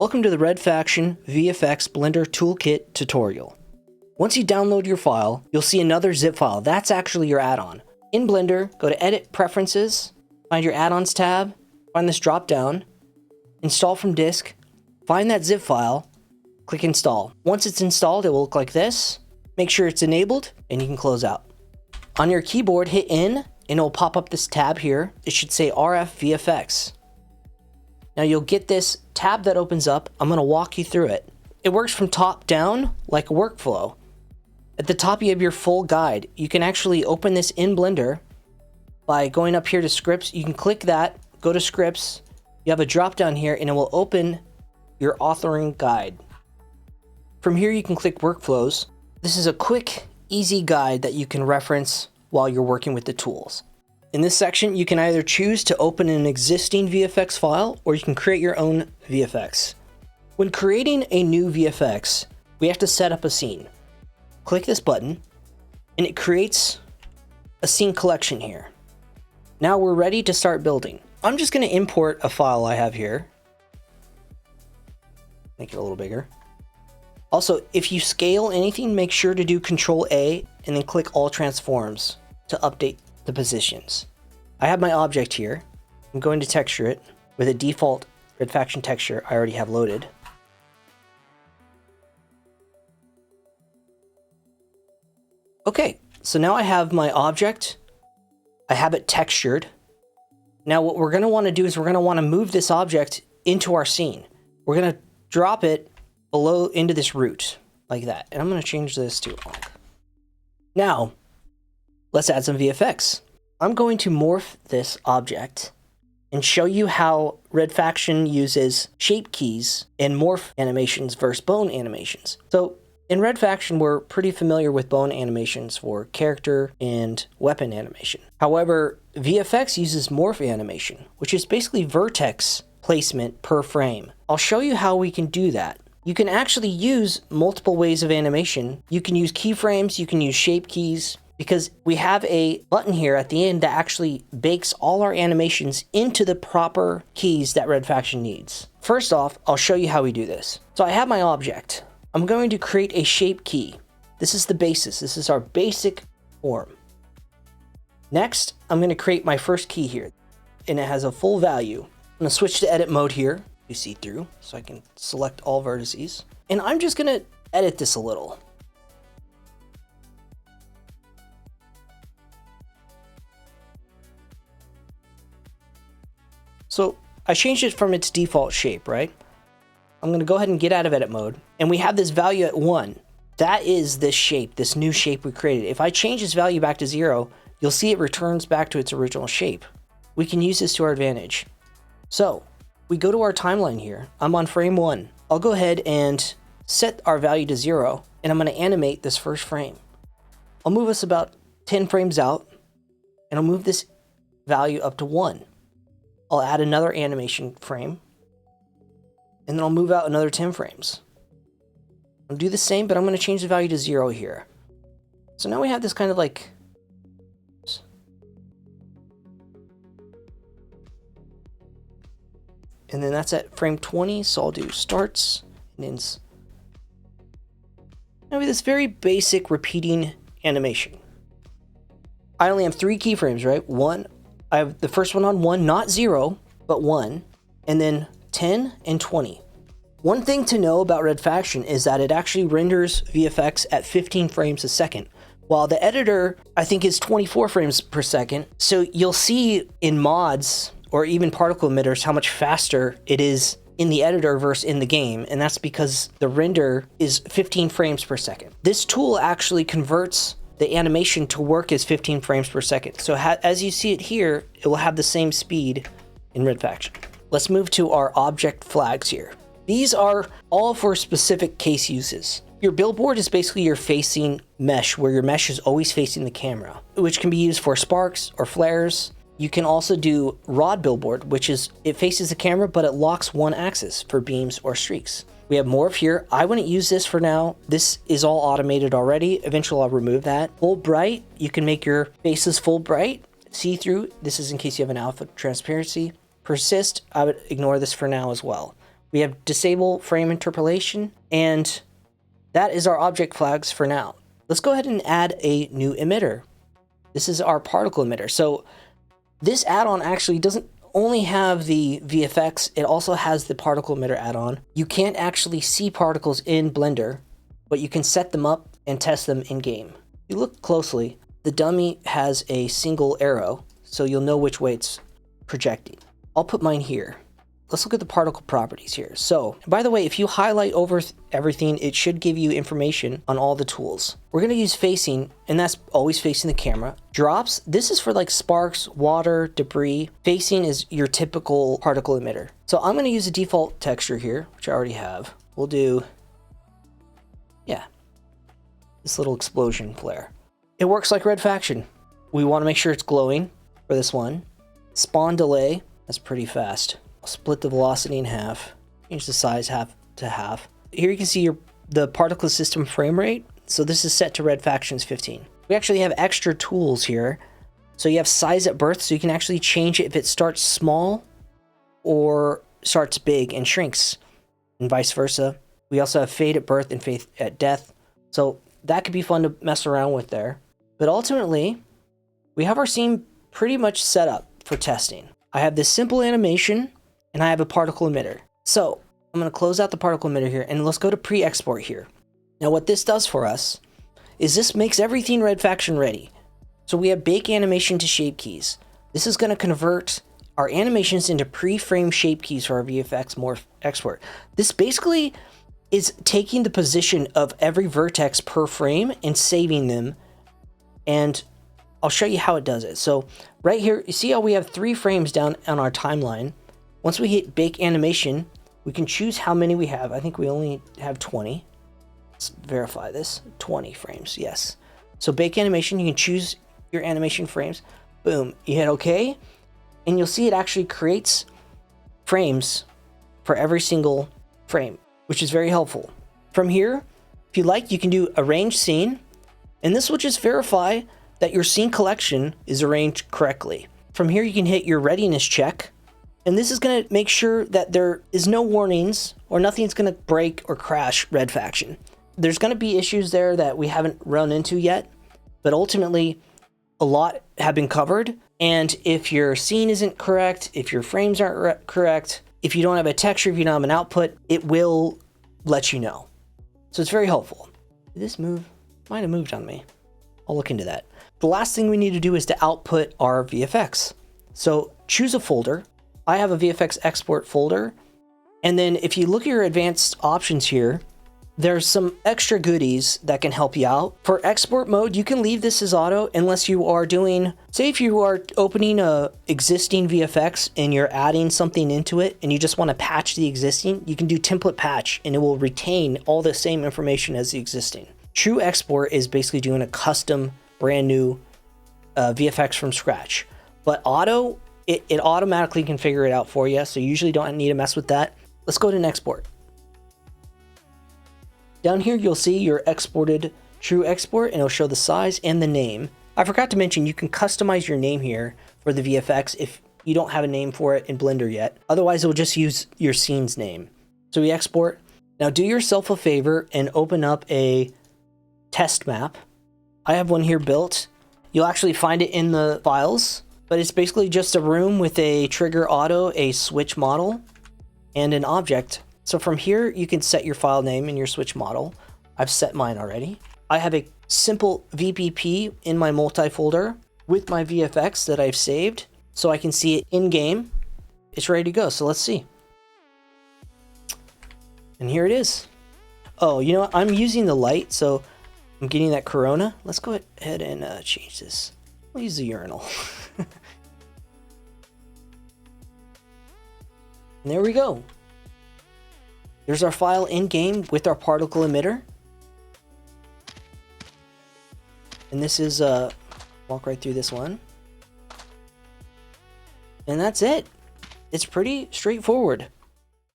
Welcome to the RF VFX Blender Toolkit tutorial. Once you download your file, you'll see another zip file. That's actually your add-on. In Blender, go to Edit Preferences, find your Add-ons tab, find this drop-down, Install from Disk, find that zip file, click Install. Once it's installed, it will look like this. Make sure it's enabled, and you can close out. On your keyboard, hit N, and it'll pop up this tab here. It should say RF VFX. Now you'll get this tab that opens up. I'm going to walk you through it. It works from top down like a workflow. At the top you have your full guide. You can actually open this in Blender by going up here to scripts. You can click that, go to scripts. You have a drop down here and it will open your authoring guide. From here you can click workflows. This is a quick, easy guide that you can reference while you're working with the tools. In this section, you can either choose to open an existing VFX file or you can create your own VFX. When creating a new VFX, we have to set up a scene. Click this button and it creates a scene collection here. Now we're ready to start building. I'm just going to import a file I have here. Make it a little bigger. Also, if you scale anything, make sure to do Control A and then click All Transforms to update the positions. I have my object here. I'm going to texture it with a default RF texture I already have loaded. Okay, so now I have my object. I have it textured. Now what we're going to want to do is we're going to want to move this object into our scene. We're going to drop it below into this root like that. And I'm going to change this to on. Now, let's add some VFX. I'm going to morph this object and show you how RF uses shape keys and morph animations versus bone animations. So in RF, we're pretty familiar with bone animations for character and weapon animation. However, VFX uses morph animation, which is basically vertex placement per frame. I'll show you how we can do that. You can actually use multiple ways of animation. You can use keyframes, you can use shape keys, because we have a button here at the end that actually bakes all our animations into the proper keys that RF needs. First off, I'll show you how we do this. So I have my object. I'm going to create a shape key. This is the basis. This is our basic form. Next, I'm going to create my first key here, and it has a full value. I'm going to switch to edit mode here to see through, so I can select all vertices. And I'm just going to edit this a little. So I changed it from its default shape, right? I'm going to go ahead and get out of edit mode. And we have this value at 1. That is this shape, this new shape we created. If I change this value back to 0, you'll see it returns back to its original shape. We can use this to our advantage. So we go to our timeline here. I'm on frame 1. I'll go ahead and set our value to 0, and I'm going to animate this first frame. I'll move us about 10 frames out, and I'll move this value up to 1. I'll add another animation frame, and then I'll move out another 10 frames. I'll do the same, but I'm going to change the value to 0 here. So now we have this kind of like... And then that's at frame 20, so I'll do starts and ends. Now we have this very basic repeating animation. I only have 3 keyframes, right? I have the first one on 1, not 0, but 1, and then 10 and 20. One thing to know about RF is that it actually renders VFX at 15 frames a second, while the editor, I think, is 24 frames per second. So you'll see in mods or even particle emitters how much faster it is in the editor versus in the game, and that's because the render is 15 frames per second. This tool actually converts the animation to work as 15 frames per second. So as you see it here, it will have the same speed in RF. Let's move to our object flags here. These are all for specific case uses. Your billboard is basically your facing mesh, where your mesh is always facing the camera, which can be used for sparks or flares. You can also do rod billboard, which is it faces the camera, but it locks one axis for beams or streaks. We have morph here. I wouldn't use this for now. This is all automated already. Eventually I'll remove that. Full bright, you can make your faces full bright. See-through, this is in case you have an alpha transparency. Persist, I would ignore this for now as well. We have disable frame interpolation, and that is our object flags for now. Let's go ahead and add a new emitter. This is our particle emitter. So this add-on actually doesn't only have the VFX, it also has the particle emitter add-on. You can't actually see particles in Blender, but you can set them up and test them in game. If you look closely, the dummy has a single arrow, so you'll know which way it's projecting. I'll put mine here. Let's look at the particle properties here. So, by the way, if you highlight over everything, it should give you information on all the tools. We're going to use facing, and that's always facing the camera. Drops, this is for like sparks, water, debris. Facing is your typical particle emitter. So I'm going to use a default texture here, which I already have. We'll do, yeah, this little explosion flare. It works like red faction. We want to make sure it's glowing for this one. Spawn delay, that's pretty fast. Split the velocity in half, change the size half to half. Here you can see the particle system frame rate. So this is set to red factions 15. We actually have extra tools here. So you have size at birth, so you can actually change it if it starts small or starts big and shrinks, and vice versa. We also have fade at birth and fade at death. So that could be fun to mess around with there. But ultimately, we have our scene pretty much set up for testing. I have this simple animation, and I have a particle emitter. So I'm going to close out the particle emitter here, and let's go to pre-export here. Now what this does for us is this makes everything red faction ready. So we have bake animation to shape keys. This is going to convert our animations into pre-frame shape keys for our VFX morph export. This basically is taking the position of every vertex per frame and saving them, and I'll show you how it does it. So right here, you see how we have 3 frames down on our timeline. Once we hit bake animation, we can choose how many we have. I think we only have 20. Let's verify this. 20 frames, yes. So bake animation, you can choose your animation frames. Boom, you hit OK, and you'll see it actually creates frames for every single frame, which is very helpful. From here, if you like, you can do arrange scene, and this will just verify that your scene collection is arranged correctly. From here, you can hit your readiness check, and this is going to make sure that there is no warnings or nothing's going to break or crash red faction. There's going to be issues there that we haven't run into yet, but ultimately a lot have been covered. And if your scene isn't correct, if your frames aren't correct, if you don't have a texture, if you don't have an output, it will let you know. So it's very helpful. Did this move? Might have moved on me. I'll look into that. The last thing we need to do is to output our VFX. So choose a folder. I have a VFX export folder. And then if you look at your advanced options here, there's some extra goodies that can help you out. For export mode, you can leave this as auto unless you are doing, say if you are opening a existing VFX and you're adding something into it and you just want to patch the existing, you can do template patch and it will retain all the same information as the existing. True export is basically doing a custom brand new VFX from scratch. But auto, it automatically can figure it out for you, so you usually don't need to mess with that. Let's go to export. Down here, you'll see your exported true export, and it'll show the size and the name. I forgot to mention, you can customize your name here for the VFX if you don't have a name for it in Blender yet. Otherwise, it'll just use your scene's name. So we export. Now do yourself a favor and open up a test map. I have one here built. You'll actually find it in the files, but it's basically just a room with a trigger auto, a switch model, and an object. So from here, you can set your file name and your switch model. I've set mine already. I have a simple VPP in my multi-folder with my VFX that I've saved, so I can see it in game. It's ready to go, so let's see. And here it is. Oh, you know what? I'm using the light, so I'm getting that corona. Let's go ahead and change this. We'll use the urinal. And there we go. There's our file in game with our particle emitter. And this is, walk right through this one. And that's it. It's pretty straightforward.